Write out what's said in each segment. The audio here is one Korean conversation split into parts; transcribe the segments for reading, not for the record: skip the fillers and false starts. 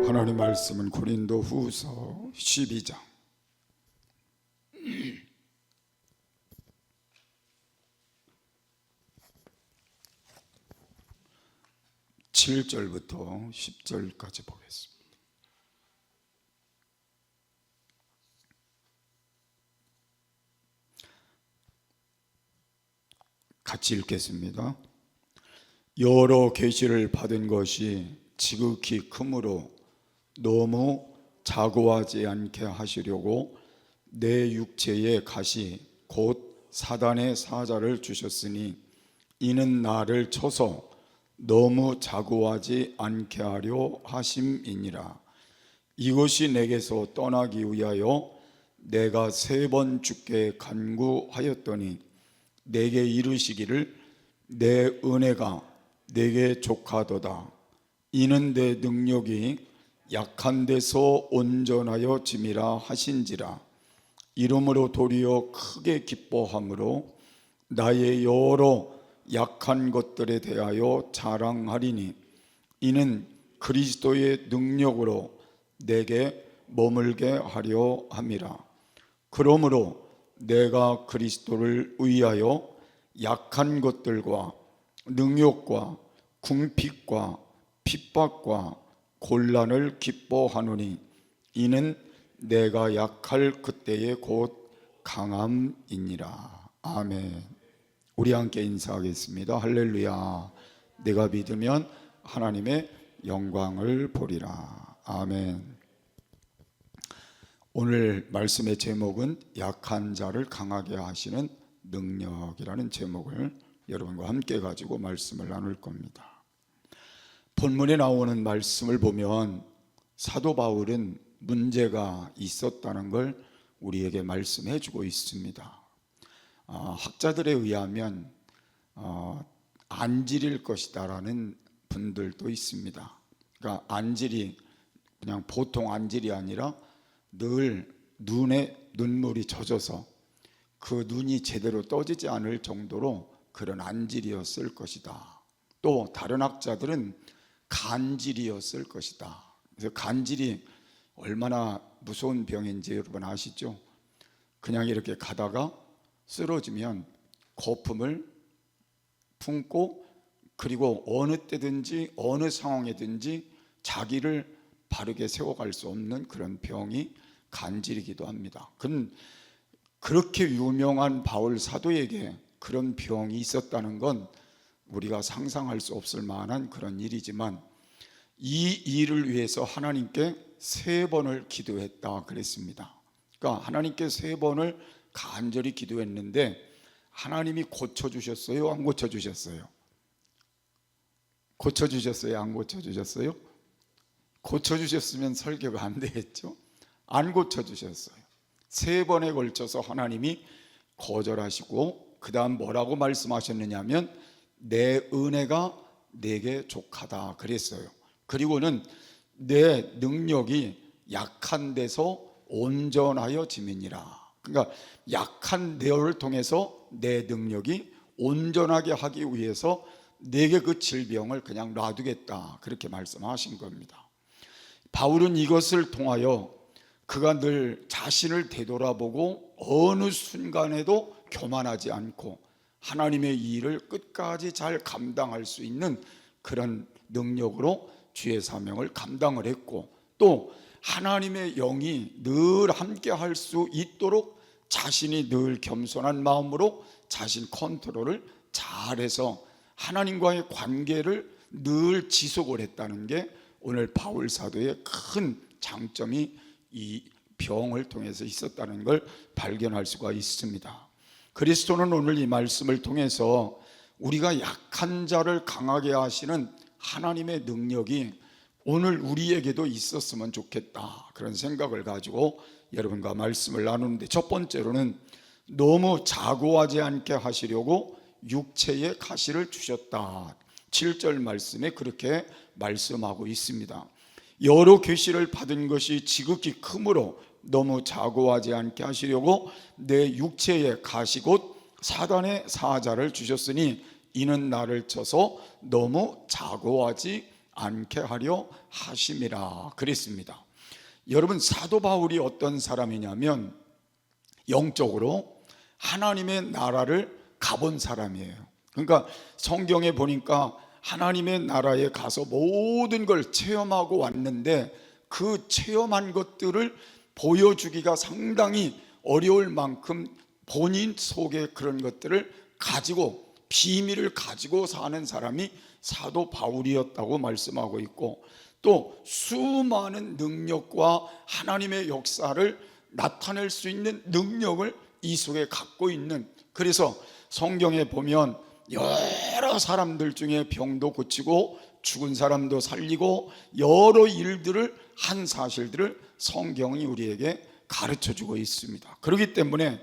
하나님 말씀은 고린도 후서 12장 7절부터 10절까지 보겠습니다. 같이 읽겠습니다. 여러 계시를 받은 것이 지극히 크므로 너무 자고하지 않게 하시려고 내 육체의 가시 곧 사단의 사자를 주셨으니 이는 나를 쳐서 너무 자고하지 않게 하려 하심이니라. 이것이 내게서 떠나기 위하여 내가 3번 주께 간구하였더니 내게 이르시기를 내 은혜가 내게 족하도다. 이는 내 능력이 약한 데서 온전하여 짐이라 하신지라. 이러므로 도리어 크게 기뻐함으로 나의 여러 약한 것들에 대하여 자랑하리니 이는 그리스도의 능력으로 내게 머물게 하려 함이라. 그러므로 내가 그리스도를 위하여 약한 것들과 능욕과 궁핍과 핍박과 곤란을 기뻐하노니 이는 내가 약할 그때의 곧 강함이니라. 아멘. 우리 함께 인사하겠습니다. 할렐루야. 내가 믿으면 하나님의 영광을 보리라. 아멘. 오늘 말씀의 제목은 약한 자를 강하게 하시는 능력이라는 제목을 여러분과 함께 가지고 말씀을 나눌 겁니다. 본문에 나오는 말씀을 보면 사도 바울은 문제가 있었다는 걸 우리에게 말씀해 주고 있습니다. 학자들에 의하면 안질일 것이다 라는 분들도 있습니다. 그러니까 안질이 그냥 보통 안질이 아니라 늘 눈에 눈물이 젖어서 그 눈이 제대로 떠지지 않을 정도로 그런 안질이었을 것이다. 또 다른 학자들은 간질이었을 것이다. 그래서 간질이 얼마나 무서운 병인지 여러분 아시죠? 그냥 이렇게 가다가 쓰러지면 거품을 품고 그리고 어느 때든지 어느 상황에든지 자기를 바르게 세워갈 수 없는 그런 병이 간질이기도 합니다. 그렇게 유명한 바울 사도에게 그런 병이 있었다는 건 우리가 상상할 수 없을 만한 그런 일이지만 이 일을 위해서 하나님께 3번을 기도했다 그랬습니다. 그러니까 하나님께 3번을 간절히 기도했는데 하나님이 고쳐주셨어요? 안 고쳐주셨어요? 고쳐주셨어요? 안 고쳐주셨어요? 고쳐주셨으면 설교가 안 되겠죠? 안 고쳐주셨어요. 3번에 걸쳐서 하나님이 거절하시고 그 다음 뭐라고 말씀하셨느냐 하면 내 은혜가 내게 족하다 그랬어요. 그리고는 내 능력이 약한 데서 온전하여 짐이니라. 그러니까 약한 내어를 통해서 내 능력이 온전하게 하기 위해서 내게 그 질병을 그냥 놔두겠다 그렇게 말씀하신 겁니다. 바울은 이것을 통하여 그가 늘 자신을 되돌아보고 어느 순간에도 교만하지 않고 하나님의 일을 끝까지 잘 감당할 수 있는 그런 능력으로 주의 사명을 감당을 했고 또 하나님의 영이 늘 함께 할 수 있도록 자신이 늘 겸손한 마음으로 자신 컨트롤을 잘해서 하나님과의 관계를 늘 지속을 했다는 게 오늘 바울 사도의 큰 장점이 이 병을 통해서 있었다는 걸 발견할 수가 있습니다. 그리스도는 오늘 이 말씀을 통해서 우리가 약한 자를 강하게 하시는 하나님의 능력이 오늘 우리에게도 있었으면 좋겠다 그런 생각을 가지고 여러분과 말씀을 나누는데 첫 번째로는 너무 자고하지 않게 하시려고 육체의 가시를 주셨다. 7절 말씀에 그렇게 말씀하고 있습니다. 여러 계시를 받은 것이 지극히 크므로 너무 자고하지 않게 하시려고 내 육체의 가시 곧 사단의 사자를 주셨으니 이는 나를 쳐서 너무 자고하지 않게 하려 하심이라 그랬습니다. 여러분, 사도 바울이 어떤 사람이냐면 영적으로 하나님의 나라를 가본 사람이에요. 그러니까 성경에 보니까 하나님의 나라에 가서 모든 걸 체험하고 왔는데 그 체험한 것들을 보여주기가 상당히 어려울 만큼 본인 속에 그런 것들을 가지고, 비밀을 가지고 사는 사람이 사도 바울이었다고 말씀하고 있고, 또 수많은 능력과 하나님의 역사를 나타낼 수 있는 능력을 이 속에 갖고 있는, 그래서 성경에 보면 여러 사람들 중에 병도 고치고 죽은 사람도 살리고 여러 일들을 한 사실들을 성경이 우리에게 가르쳐주고 있습니다. 그렇기 때문에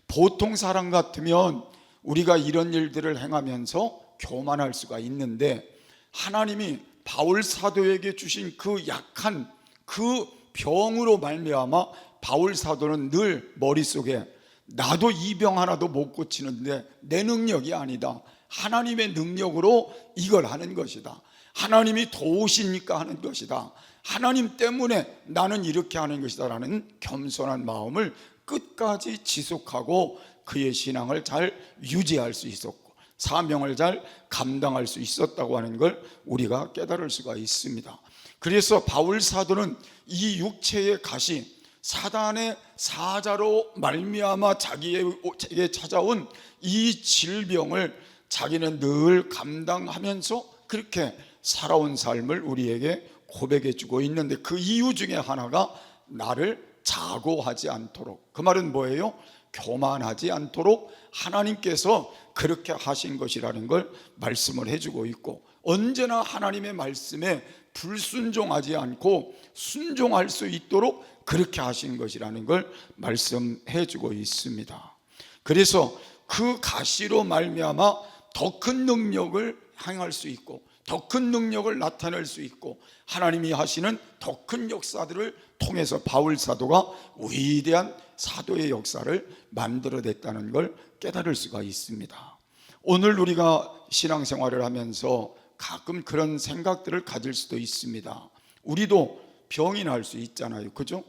보통 사람 같으면 우리가 이런 일들을 행하면서 교만할 수가 있는데, 하나님이 바울 사도에게 주신 그 약한 그 병으로 말미암아 바울 사도는 늘 머릿속에 나도 이 병 하나도 못 고치는데 내 능력이 아니다, 하나님의 능력으로 이걸 하는 것이다, 하나님이 도우시니까 하는 것이다, 하나님 때문에 나는 이렇게 하는 것이다 라는 겸손한 마음을 끝까지 지속하고 그의 신앙을 잘 유지할 수 있었고 사명을 잘 감당할 수 있었다고 하는 걸 우리가 깨달을 수가 있습니다. 그래서 바울 사도는 이 육체의 가시, 사단의 사자로 말미암아 자기에게 찾아온 이 질병을 자기는 늘 감당하면서 그렇게 살아온 삶을 우리에게 고백해 주고 있는데, 그 이유 중에 하나가 나를 자고하지 않도록, 그 말은 뭐예요? 교만하지 않도록 하나님께서 그렇게 하신 것이라는 걸 말씀을 해주고 있고, 언제나 하나님의 말씀에 불순종하지 않고 순종할 수 있도록 그렇게 하신 것이라는 걸 말씀해 주고 있습니다. 그래서 그 가시로 말미암아 더 큰 능력을 행할 수 있고 더 큰 능력을 나타낼 수 있고 하나님이 하시는 더 큰 역사들을 통해서 바울 사도가 위대한 사도의 역사를 만들어냈다는 걸 깨달을 수가 있습니다. 오늘 우리가 신앙생활을 하면서 가끔 그런 생각들을 가질 수도 있습니다. 우리도 병이 날 수 있잖아요, 그죠?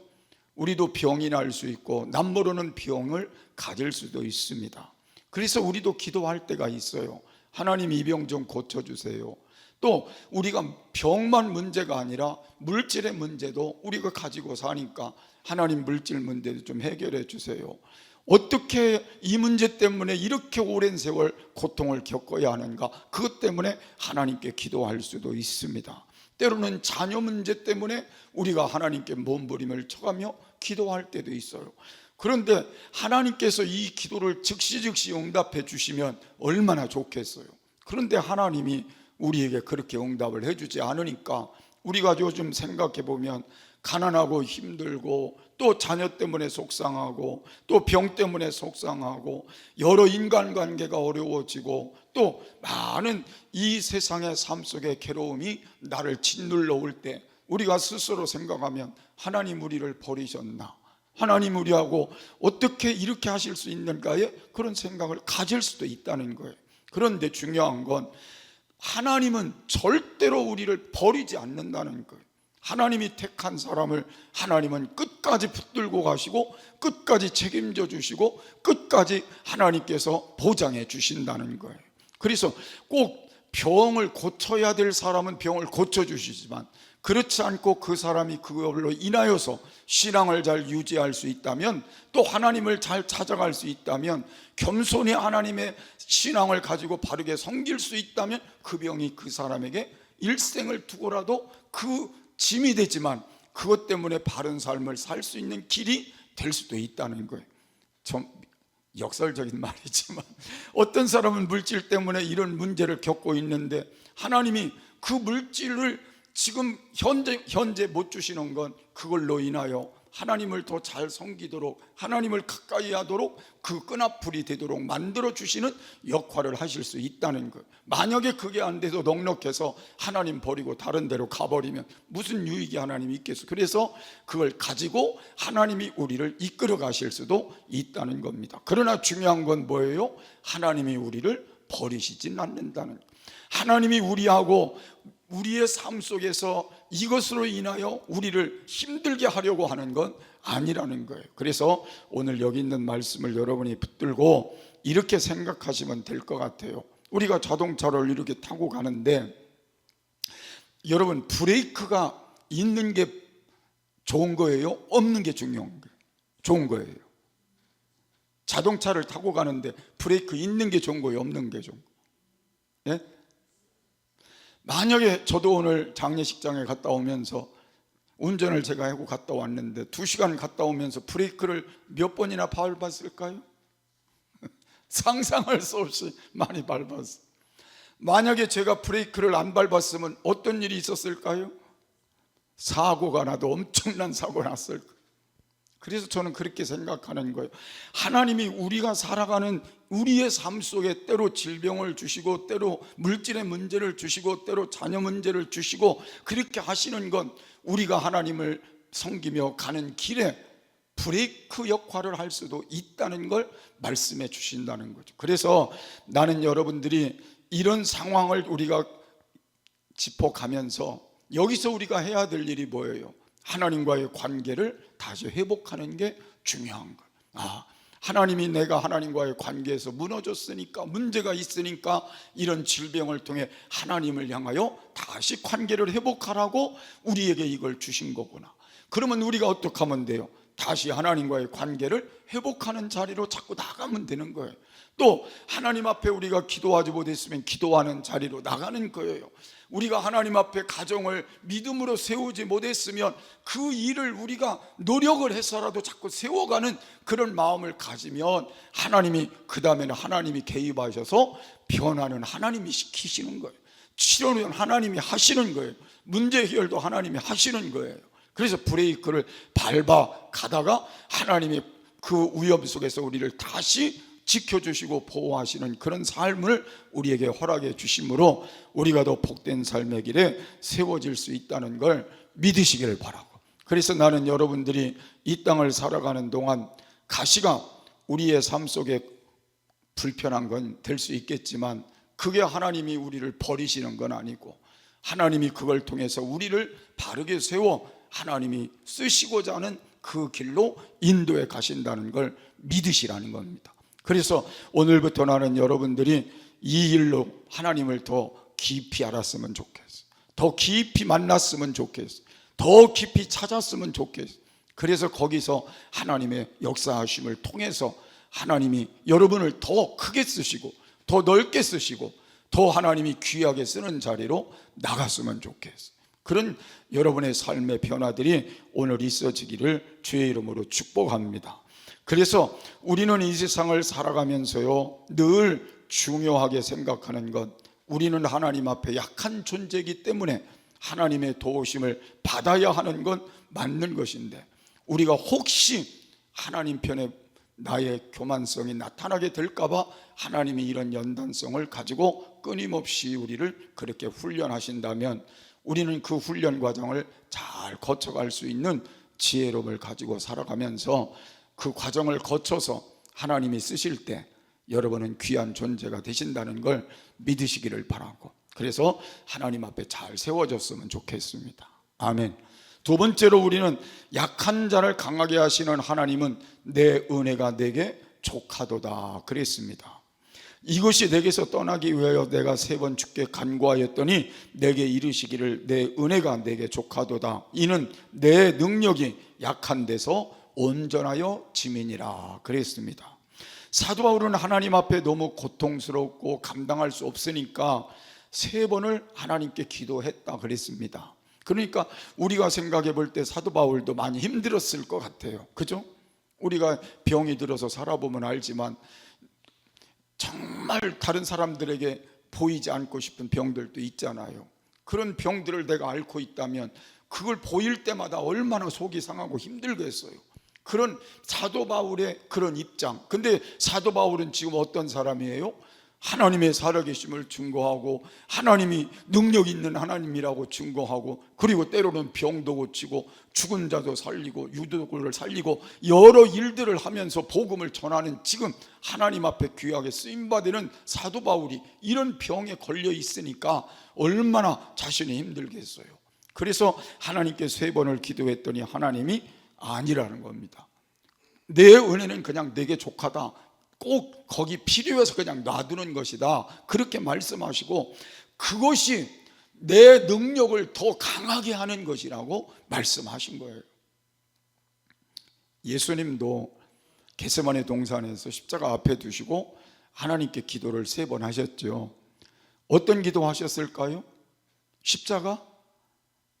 우리도 병이 날 수 있고 남모르는 병을 가질 수도 있습니다. 그래서 우리도 기도할 때가 있어요. 하나님, 이 병 좀 고쳐주세요. 또 우리가 병만 문제가 아니라 물질의 문제도 우리가 가지고 사니까 하나님, 물질 문제도 좀 해결해 주세요. 어떻게 이 문제 때문에 이렇게 오랜 세월 고통을 겪어야 하는가, 그것 때문에 하나님께 기도할 수도 있습니다. 때로는 자녀 문제 때문에 우리가 하나님께 몸부림을 쳐가며 기도할 때도 있어요. 그런데 하나님께서 이 기도를 즉시 응답해 주시면 얼마나 좋겠어요. 그런데 하나님이 우리에게 그렇게 응답을 해주지 않으니까 우리가 요즘 생각해 보면 가난하고 힘들고 또 자녀 때문에 속상하고 또 병 때문에 속상하고 여러 인간관계가 어려워지고 또 많은 이 세상의 삶 속의 괴로움이 나를 짓눌러 올 때 우리가 스스로 생각하면 하나님, 우리를 버리셨나, 하나님, 우리하고 어떻게 이렇게 하실 수 있는가에 그런 생각을 가질 수도 있다는 거예요. 그런데 중요한 건 하나님은 절대로 우리를 버리지 않는다는 거예요. 하나님이 택한 사람을 하나님은 끝까지 붙들고 가시고 끝까지 책임져 주시고 끝까지 하나님께서 보장해 주신다는 거예요. 그래서 꼭 병을 고쳐야 될 사람은 병을 고쳐주시지만 그렇지 않고 그 사람이 그걸로 인하여서 신앙을 잘 유지할 수 있다면, 또 하나님을 잘 찾아갈 수 있다면, 겸손히 하나님의 신앙을 가지고 바르게 섬길 수 있다면 그 병이 그 사람에게 일생을 두고라도 그 짐이 되지만 그것 때문에 바른 삶을 살 수 있는 길이 될 수도 있다는 거예요. 좀 역설적인 말이지만 어떤 사람은 물질 때문에 이런 문제를 겪고 있는데 하나님이 그 물질을 지금 현재 못 주시는 건 그걸로 인하여 하나님을 더 잘 섬기도록, 하나님을 가까이 하도록 그 끈앞풀이 되도록 만들어 주시는 역할을 하실 수 있다는 거예요. 만약에 그게 안 돼서 넉넉해서 하나님 버리고 다른 데로 가버리면 무슨 유익이 하나님이 있겠어요. 그래서 그걸 가지고 하나님이 우리를 이끌어 가실 수도 있다는 겁니다. 그러나 중요한 건 뭐예요? 하나님이 우리를 버리시진 않는다는 거예요. 하나님이 우리하고 우리의 삶 속에서 이것으로 인하여 우리를 힘들게 하려고 하는 건 아니라는 거예요. 그래서 오늘 여기 있는 말씀을 여러분이 붙들고 이렇게 생각하시면 될 것 같아요. 우리가 자동차를 이렇게 타고 가는데 여러분, 브레이크가 있는 게 좋은 거예요? 없는 게 중요한 거예요? 좋은 거예요. 자동차를 타고 가는데 브레이크 있는 게 좋은 거예요? 없는 게 좋은 거예요? 예? 만약에 저도 오늘 장례식장에 갔다 오면서 운전을 제가 하고 갔다 왔는데 2시간 갔다 오면서 브레이크를 몇 번이나 밟았을까요? 상상할 수 없이 많이 밟았어요. 만약에 제가 브레이크를 안 밟았으면 어떤 일이 있었을까요? 사고가 나도 엄청난 사고가 났을 거예요. 그래서 저는 그렇게 생각하는 거예요. 하나님이 우리가 살아가는 우리의 삶 속에 때로 질병을 주시고, 때로 물질의 문제를 주시고, 때로 자녀 문제를 주시고, 그렇게 하시는 건 우리가 하나님을 섬기며 가는 길에 브레이크 역할을 할 수도 있다는 걸 말씀해 주신다는 거죠. 그래서 나는 여러분들이 이런 상황을 우리가 짚어가면서 여기서 우리가 해야 될 일이 뭐예요? 하나님과의 관계를 다시 회복하는 게 중요한 거예요. 하나님이 내가 하나님과의 관계에서 무너졌으니까, 문제가 있으니까 이런 질병을 통해 하나님을 향하여 다시 관계를 회복하라고 우리에게 이걸 주신 거구나. 그러면 우리가 어떻게 하면 돼요? 다시 하나님과의 관계를 회복하는 자리로 자꾸 나가면 되는 거예요. 또 하나님 앞에 우리가 기도하지 못했으면 기도하는 자리로 나가는 거예요. 우리가 하나님 앞에 가정을 믿음으로 세우지 못했으면 그 일을 우리가 노력을 해서라도 자꾸 세워가는 그런 마음을 가지면 하나님이, 그 다음에는 하나님이 개입하셔서 변화는 하나님이 시키시는 거예요. 치료는 하나님이 하시는 거예요. 문제 해결도 하나님이 하시는 거예요. 그래서 브레이크를 밟아 가다가 하나님이 그 위험 속에서 우리를 다시 지켜주시고 보호하시는 그런 삶을 우리에게 허락해 주심으로 우리가 더 복된 삶의 길에 세워질 수 있다는 걸 믿으시기를 바라고, 그래서 나는 여러분들이 이 땅을 살아가는 동안 가시가 우리의 삶 속에 불편한 건 될 수 있겠지만 그게 하나님이 우리를 버리시는 건 아니고 하나님이 그걸 통해서 우리를 바르게 세워 하나님이 쓰시고자 하는 그 길로 인도해 가신다는 걸 믿으시라는 겁니다. 그래서 오늘부터 나는 여러분들이 이 일로 하나님을 더 깊이 알았으면 좋겠어요. 더 깊이 만났으면 좋겠어요. 더 깊이 찾았으면 좋겠어요. 그래서 거기서 하나님의 역사하심을 통해서 하나님이 여러분을 더 크게 쓰시고 더 넓게 쓰시고 더 하나님이 귀하게 쓰는 자리로 나갔으면 좋겠어요. 그런 여러분의 삶의 변화들이 오늘 있어지기를 주의 이름으로 축복합니다. 그래서 우리는 이 세상을 살아가면서요, 늘 중요하게 생각하는 것, 우리는 하나님 앞에 약한 존재이기 때문에 하나님의 도우심을 받아야 하는 건 맞는 것인데, 우리가 혹시 하나님 편에 나의 교만성이 나타나게 될까봐 하나님이 이런 연단성을 가지고 끊임없이 우리를 그렇게 훈련하신다면 우리는 그 훈련 과정을 잘 거쳐갈 수 있는 지혜로움을 가지고 살아가면서 그 과정을 거쳐서 하나님이 쓰실 때 여러분은 귀한 존재가 되신다는 걸 믿으시기를 바라고, 그래서 하나님 앞에 잘 세워졌으면 좋겠습니다. 아멘. 두 번째로 우리는 약한 자를 강하게 하시는 하나님은 내 은혜가 내게 족하도다 그랬습니다. 이것이 내게서 떠나기 위하여 내가 3번 주께 간구하였더니 내게 이르시기를 내 은혜가 내게 족하도다. 이는 내 능력이 약한 데서 온전하여 짐이니라 그랬습니다. 사도 바울은 하나님 앞에 너무 고통스럽고 감당할 수 없으니까 3번을 하나님께 기도했다 그랬습니다. 그러니까 우리가 생각해 볼 때 사도 바울도 많이 힘들었을 것 같아요. 그죠? 우리가 병이 들어서 살아보면 알지만 정말 다른 사람들에게 보이지 않고 싶은 병들도 있잖아요. 그런 병들을 내가 앓고 있다면 그걸 보일 때마다 얼마나 속이 상하고 힘들겠어요. 그런 사도 바울의 그런 입장. 근데 사도 바울은 지금 어떤 사람이에요? 하나님의 살아계심을 증거하고 하나님이 능력 있는 하나님이라고 증거하고, 그리고 때로는 병도 고치고 죽은 자도 살리고 유도를 살리고 여러 일들을 하면서 복음을 전하는, 지금 하나님 앞에 귀하게 쓰임받는 사도 바울이 이런 병에 걸려 있으니까 얼마나 자신이 힘들겠어요. 그래서 하나님께 3번을 기도했더니 하나님이 아니라는 겁니다. 내 은혜는 그냥 내게 족하다, 꼭 거기 필요해서 그냥 놔두는 것이다, 그렇게 말씀하시고 그것이 내 능력을 더 강하게 하는 것이라고 말씀하신 거예요. 예수님도 겟세마네 동산에서 십자가 앞에 두시고 하나님께 기도를 3번 하셨죠. 어떤 기도 하셨을까요? 십자가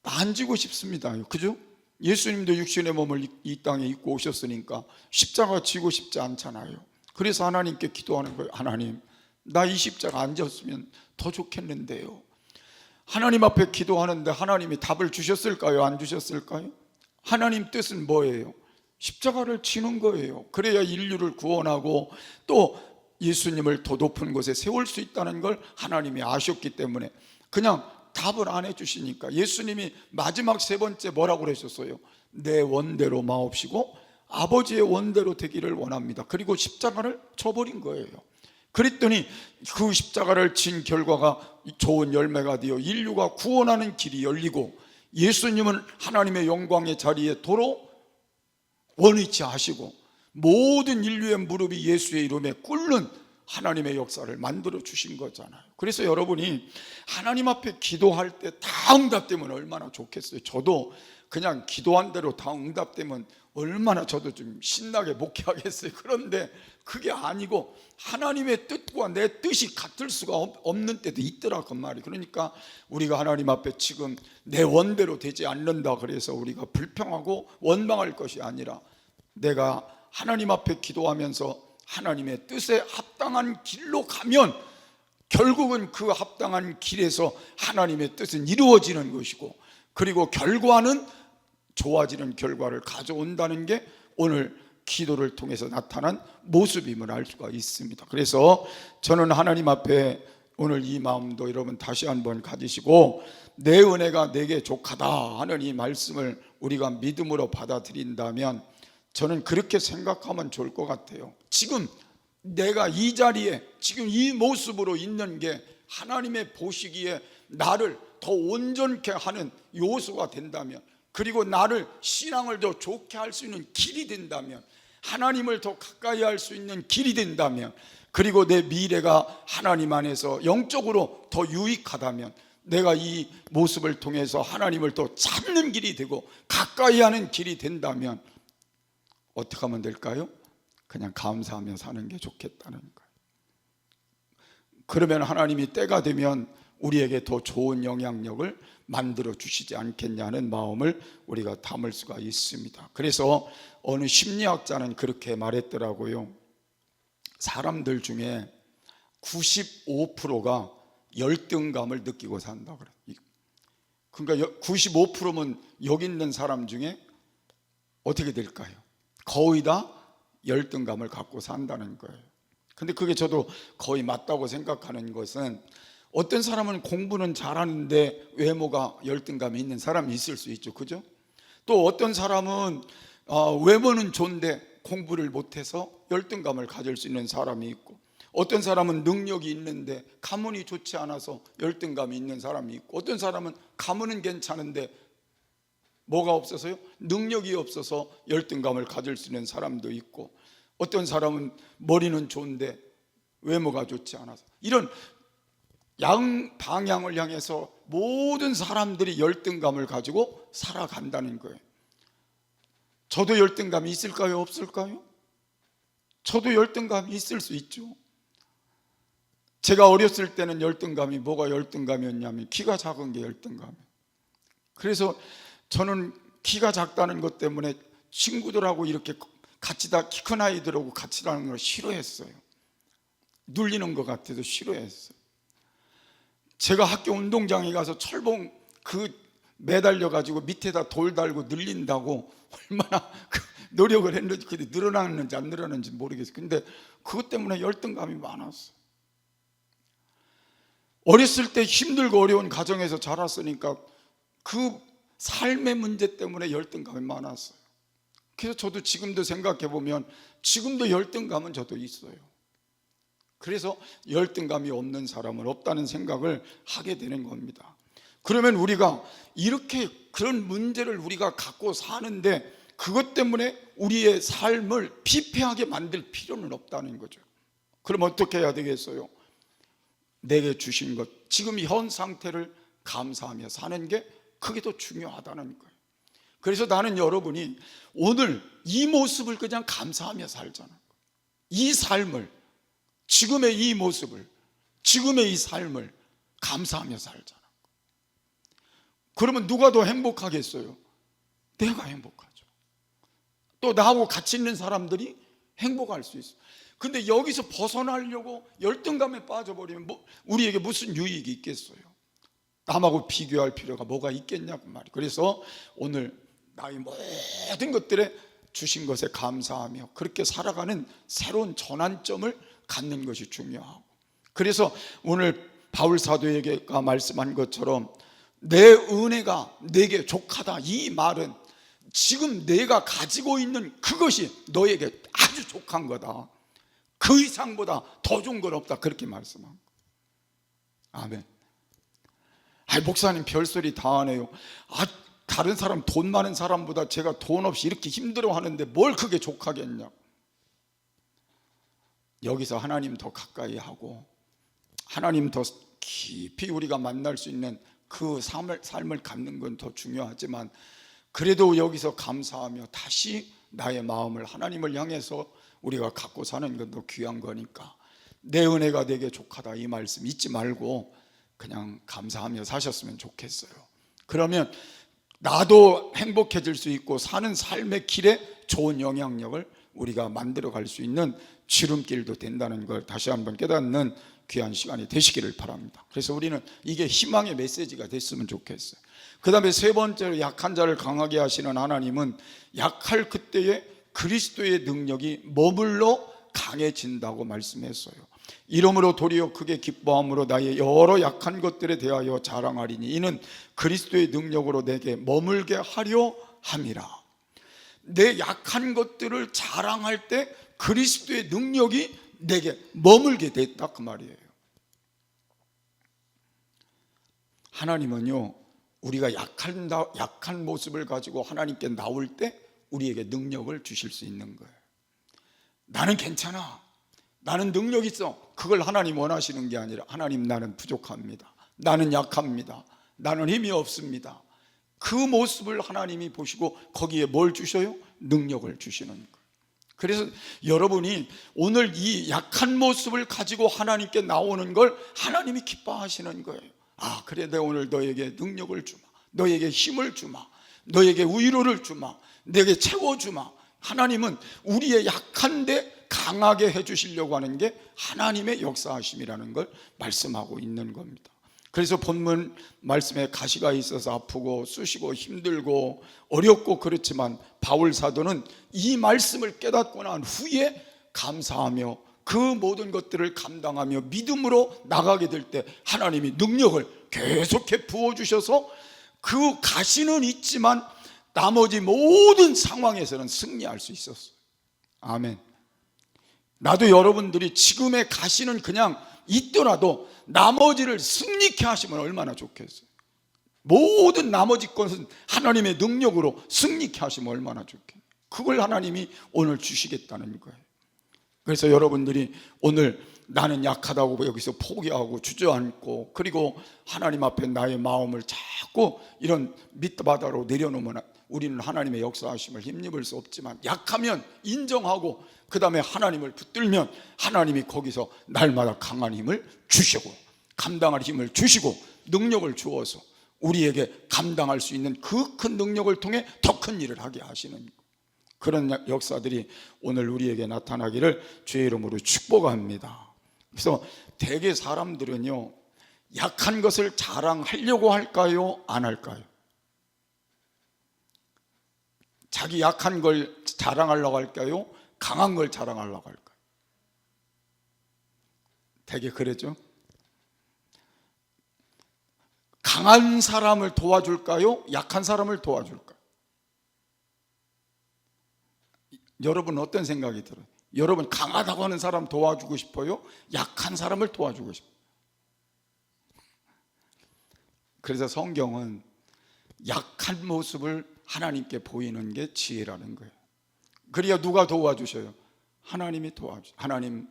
안 지고 싶습니다. 그죠? 예수님도 육신의 몸을 이 땅에 입고 오셨으니까 십자가 지고 싶지 않잖아요. 그래서 하나님께 기도하는 거예요. 하나님, 나 이 십자가 안 졌으면 더 좋겠는데요. 하나님 앞에 기도하는데 하나님이 답을 주셨을까요? 안 주셨을까요? 하나님 뜻은 뭐예요? 십자가를 지는 거예요. 그래야 인류를 구원하고 또 예수님을 더 높은 곳에 세울 수 있다는 걸 하나님이 아셨기 때문에 그냥 답을 안 해주시니까 예수님이 마지막 3번째 뭐라고 그러셨어요? 내 원대로 마옵시고 아버지의 원대로 되기를 원합니다. 그리고 십자가를 쳐버린 거예요. 그랬더니 그 십자가를 진 결과가 좋은 열매가 되어 인류가 구원하는 길이 열리고 예수님은 하나님의 영광의 자리에 도로 원위치하시고 모든 인류의 무릎이 예수의 이름에 꿇는 하나님의 역사를 만들어 주신 거잖아요. 그래서 여러분이 하나님 앞에 기도할 때 다 응답되면 얼마나 좋겠어요. 저도 그냥 기도한 대로 다 응답되면 얼마나 저도 좀 신나게 목회하겠어요. 그런데 그게 아니고 하나님의 뜻과 내 뜻이 같을 수가 없는 때도 있더라 그 말이. 그러니까 우리가 하나님 앞에 지금 내 원대로 되지 않는다 그래서 우리가 불평하고 원망할 것이 아니라 내가 하나님 앞에 기도하면서 하나님의 뜻에 합당한 길로 가면 결국은 그 합당한 길에서 하나님의 뜻은 이루어지는 것이고, 그리고 결과는 좋아지는 결과를 가져온다는 게 오늘 기도를 통해서 나타난 모습임을 알 수가 있습니다. 그래서 저는 하나님 앞에 오늘 이 마음도 여러분 다시 한번 가지시고 내 은혜가 내게 족하다 하는 이 말씀을 우리가 믿음으로 받아들인다면 저는 그렇게 생각하면 좋을 것 같아요. 지금 내가 이 자리에 지금 이 모습으로 있는 게 하나님의 보시기에 나를 더 온전케 하는 요소가 된다면, 그리고 나를 신앙을 더 좋게 할 수 있는 길이 된다면, 하나님을 더 가까이 할 수 있는 길이 된다면, 그리고 내 미래가 하나님 안에서 영적으로 더 유익하다면, 내가 이 모습을 통해서 하나님을 더 찾는 길이 되고 가까이 하는 길이 된다면 어떻게 하면 될까요? 그냥 감사하며 사는 게 좋겠다는 거예요. 그러면 하나님이 때가 되면 우리에게 더 좋은 영향력을 만들어 주시지 않겠냐는 마음을 우리가 담을 수가 있습니다. 그래서 어느 심리학자는 그렇게 말했더라고요. 사람들 중에 95%가 열등감을 느끼고 산다 그래요. 그러니까 95%면 여기 있는 사람 중에 어떻게 될까요? 거의 다 열등감을 갖고 산다는 거예요. 근데 그게 저도 거의 맞다고 생각하는 것은, 어떤 사람은 공부는 잘하는데 외모가 열등감이 있는 사람이 있을 수 있죠. 그죠? 또 어떤 사람은 외모는 좋은데 공부를 못해서 열등감을 가질 수 있는 사람이 있고, 어떤 사람은 능력이 있는데 가문이 좋지 않아서 열등감이 있는 사람이 있고, 어떤 사람은 가문은 괜찮은데 뭐가 없어서요? 능력이 없어서 열등감을 가질 수 있는 사람도 있고, 어떤 사람은 머리는 좋은데 외모가 좋지 않아서, 이런 양방향을 향해서 모든 사람들이 열등감을 가지고 살아간다는 거예요. 저도 열등감이 있을까요? 없을까요? 저도 열등감이 있을 수 있죠. 제가 어렸을 때는 열등감이 뭐가 열등감이었냐면 키가 작은 게 열등감이에요. 그래서 저는 키가 작다는 것 때문에 친구들하고 이렇게 같이 다 키 큰 아이들하고 같이 다니는 걸 싫어했어요. 눌리는 것 같아서 싫어했어요. 제가 학교 운동장에 가서 철봉 매달려 가지고 밑에다 돌 달고 늘린다고 얼마나 노력을 했는지, 근데 늘어났는지 안 늘어났는지 모르겠어요. 근데 그것 때문에 열등감이 많았어요. 어렸을 때 힘들고 어려운 가정에서 자랐으니까 그 삶의 문제 때문에 열등감이 많았어요. 그래서 저도 지금도 생각해 보면 지금도 열등감은 저도 있어요. 그래서 열등감이 없는 사람은 없다는 생각을 하게 되는 겁니다. 그러면 우리가 이렇게 그런 문제를 우리가 갖고 사는데 그것 때문에 우리의 삶을 피폐하게 만들 필요는 없다는 거죠. 그럼 어떻게 해야 되겠어요? 내게 주신 것, 지금 현 상태를 감사하며 사는 게 그게 더 중요하다는 거예요. 그래서 나는 여러분이 오늘 이 모습을 그냥 감사하며 살자는 거예요. 이 삶을, 지금의 이 모습을, 지금의 이 삶을 감사하며 살자는 거예요. 그러면 누가 더 행복하겠어요? 내가 행복하죠. 또 나하고 같이 있는 사람들이 행복할 수 있어요. 근데 여기서 벗어나려고 열등감에 빠져버리면 우리에게 무슨 유익이 있겠어요? 남하고 비교할 필요가 뭐가 있겠냐고 말이에요. 그래서 오늘 나의 모든 것들에 주신 것에 감사하며 그렇게 살아가는 새로운 전환점을 갖는 것이 중요하고, 그래서 오늘 바울 사도에게가 말씀한 것처럼 내 은혜가 내게 족하다, 이 말은 지금 내가 가지고 있는 그것이 너에게 아주 족한 거다, 그 이상보다 더 좋은 건 없다, 그렇게 말씀합니다. 아멘. 목사님 별소리 다 하네요. 다른 사람, 돈 많은 사람보다 제가 돈 없이 이렇게 힘들어 하는데 뭘 그게 족하겠냐. 여기서 하나님 더 가까이 하고 하나님 더 깊이 우리가 만날 수 있는 그 삶을 갖는 건 더 중요하지만, 그래도 여기서 감사하며 다시 나의 마음을 하나님을 향해서 우리가 갖고 사는 건 더 귀한 거니까 내 은혜가 되게 족하다, 이 말씀 잊지 말고 그냥 감사하며 사셨으면 좋겠어요. 그러면 나도 행복해질 수 있고 사는 삶의 길에 좋은 영향력을 우리가 만들어 갈 수 있는 지름길도 된다는 걸 다시 한번 깨닫는 귀한 시간이 되시기를 바랍니다. 그래서 우리는 이게 희망의 메시지가 됐으면 좋겠어요. 그 다음에 세 번째로 약한 자를 강하게 하시는 하나님은 약할 그때에 그리스도의 능력이 머물러 강해진다고 말씀했어요. 이러므로 도리어 크게 기뻐함으로 나의 여러 약한 것들에 대하여 자랑하리니 이는 그리스도의 능력으로 내게 머물게 하려 함이라. 내 약한 것들을 자랑할 때 그리스도의 능력이 내게 머물게 됐다, 그 말이에요. 하나님은요, 우리가 약한 모습을 가지고 하나님께 나올 때 우리에게 능력을 주실 수 있는 거예요. 나는 괜찮아, 나는 능력 있어, 그걸 하나님 원하시는 게 아니라 하나님, 나는 부족합니다, 나는 약합니다, 나는 힘이 없습니다. 그 모습을 하나님이 보시고 거기에 뭘 주셔요? 능력을 주시는 거예요. 그래서 여러분이 오늘 이 약한 모습을 가지고 하나님께 나오는 걸 하나님이 기뻐하시는 거예요. 그래, 내가 오늘 너에게 능력을 주마, 너에게 힘을 주마, 너에게 위로를 주마, 내게 채워주마. 하나님은 우리의 약한데 강하게 해주시려고 하는 게 하나님의 역사하심이라는 걸 말씀하고 있는 겁니다. 그래서 본문 말씀에 가시가 있어서 아프고 쑤시고 힘들고 어렵고 그렇지만 바울 사도는 이 말씀을 깨닫고 난 후에 감사하며 그 모든 것들을 감당하며 믿음으로 나가게 될 때 하나님이 능력을 계속해 부어주셔서 그 가시는 있지만 나머지 모든 상황에서는 승리할 수 있었어요. 아멘. 나도 여러분들이 지금의 가시는 그냥 있더라도 나머지를 승리케 하시면 얼마나 좋겠어요. 모든 나머지 것은 하나님의 능력으로 승리케 하시면 얼마나 좋겠어요. 그걸 하나님이 오늘 주시겠다는 거예요. 그래서 여러분들이 오늘 나는 약하다고 여기서 포기하고 주저앉고 그리고 하나님 앞에 나의 마음을 자꾸 이런 밑바닥으로 내려놓으면 우리는 하나님의 역사하심을 힘입을 수 없지만, 약하면 인정하고 그 다음에 하나님을 붙들면 하나님이 거기서 날마다 강한 힘을 주시고 감당할 힘을 주시고 능력을 주어서 우리에게 감당할 수 있는 그 큰 능력을 통해 더 큰 일을 하게 하시는 그런 역사들이 오늘 우리에게 나타나기를 주의 이름으로 축복합니다. 그래서 대개 사람들은요, 약한 것을 자랑하려고 할까요, 안 할까요? 자기 약한 걸 자랑하려고 할까요, 강한 걸 자랑하려고 할까요? 되게 그러죠. 강한 사람을 도와줄까요? 약한 사람을 도와줄까요? 여러분 어떤 생각이 들어요? 여러분 강하다고 하는 사람 도와주고 싶어요? 약한 사람을 도와주고 싶어요? 그래서 성경은 약한 모습을 하나님께 보이는 게 지혜라는 거예요. 그래야 누가 도와주셔요? 하나님이 도와주셔요. 하나님,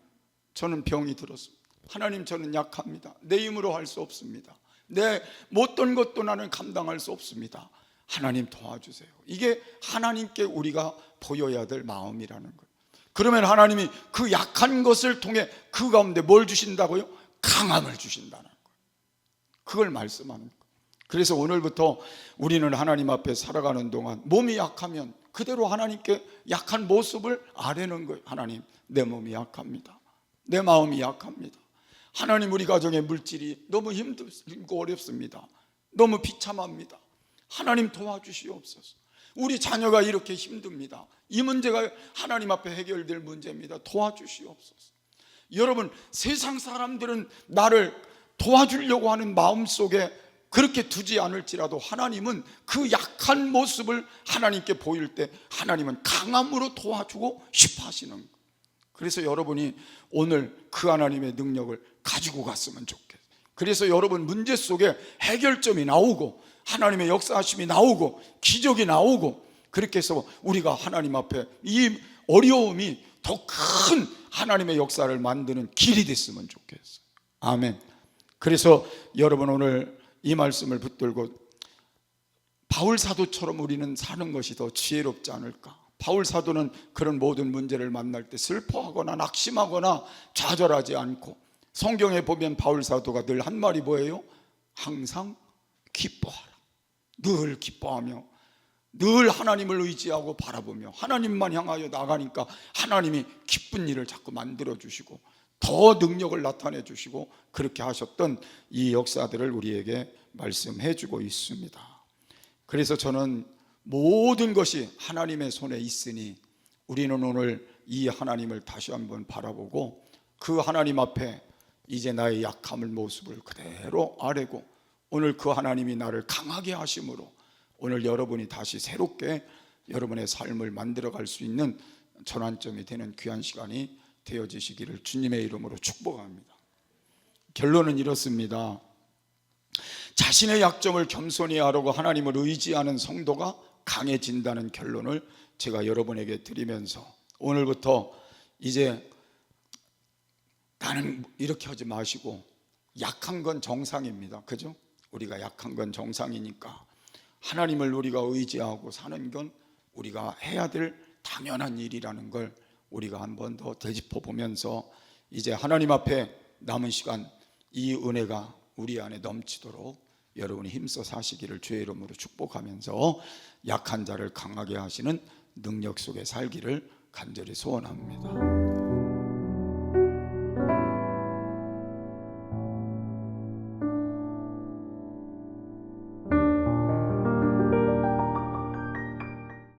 저는 병이 들었습니다. 하나님, 저는 약합니다. 내 힘으로 할 수 없습니다. 내 못된 것도 나는 감당할 수 없습니다. 하나님 도와주세요. 이게 하나님께 우리가 보여야 될 마음이라는 거예요. 그러면 하나님이 그 약한 것을 통해 그 가운데 뭘 주신다고요? 강함을 주신다는 거예요. 그걸 말씀하는 거예요. 그래서 오늘부터 우리는 하나님 앞에 살아가는 동안 몸이 약하면 그대로 하나님께 약한 모습을 아뢰는 거예요. 하나님, 내 몸이 약합니다. 내 마음이 약합니다. 하나님, 우리 가정의 물질이 너무 힘들고 어렵습니다. 너무 비참합니다. 하나님 도와주시옵소서. 우리 자녀가 이렇게 힘듭니다. 이 문제가 하나님 앞에 해결될 문제입니다. 도와주시옵소서. 여러분, 세상 사람들은 나를 도와주려고 하는 마음속에 그렇게 두지 않을지라도 하나님은 그 약한 모습을 하나님께 보일 때 하나님은 강함으로 도와주고 싶어 하시는 거예요. 그래서 여러분이 오늘 그 하나님의 능력을 가지고 갔으면 좋겠어요. 그래서 여러분 문제 속에 해결점이 나오고 하나님의 역사하심이 나오고 기적이 나오고, 그렇게 해서 우리가 하나님 앞에 이 어려움이 더 큰 하나님의 역사를 만드는 길이 됐으면 좋겠어요. 아멘. 그래서 여러분 오늘 이 말씀을 붙들고 바울 사도처럼 우리는 사는 것이 더 지혜롭지 않을까. 바울 사도는 그런 모든 문제를 만날 때 슬퍼하거나 낙심하거나 좌절하지 않고, 성경에 보면 바울 사도가 늘 한 말이 뭐예요? 항상 기뻐하라. 늘 기뻐하며 늘 하나님을 의지하고 바라보며 하나님만 향하여 나가니까 하나님이 기쁜 일을 자꾸 만들어 주시고 더 능력을 나타내 주시고, 그렇게 하셨던 이 역사들을 우리에게 말씀해 주고 있습니다. 그래서 저는 모든 것이 하나님의 손에 있으니 우리는 오늘 이 하나님을 다시 한번 바라보고 그 하나님 앞에 이제 나의 약함을 모습을 그대로 아뢰고, 오늘 그 하나님이 나를 강하게 하심으로 오늘 여러분이 다시 새롭게 여러분의 삶을 만들어갈 수 있는 전환점이 되는 귀한 시간이 되어지시기를 주님의 이름으로 축복합니다. 결론은 이렇습니다. 자신의 약점을 겸손히 아뢰고 하나님을 의지하는 성도가 강해진다는 결론을 제가 여러분에게 드리면서, 오늘부터 이제 나는 이렇게 하지 마시고, 약한 건 정상입니다. 그죠? 우리가 약한 건 정상이니까 하나님을 우리가 의지하고 사는 건 우리가 해야 될 당연한 일이라는 걸 우리가 한 번 더 되짚어 보면서 이제 하나님 앞에 남은 시간 이 은혜가 우리 안에 넘치도록 여러분이 힘써 사시기를 주의 이름으로 축복하면서 약한 자를 강하게 하시는 능력 속에 살기를 간절히 소원합니다.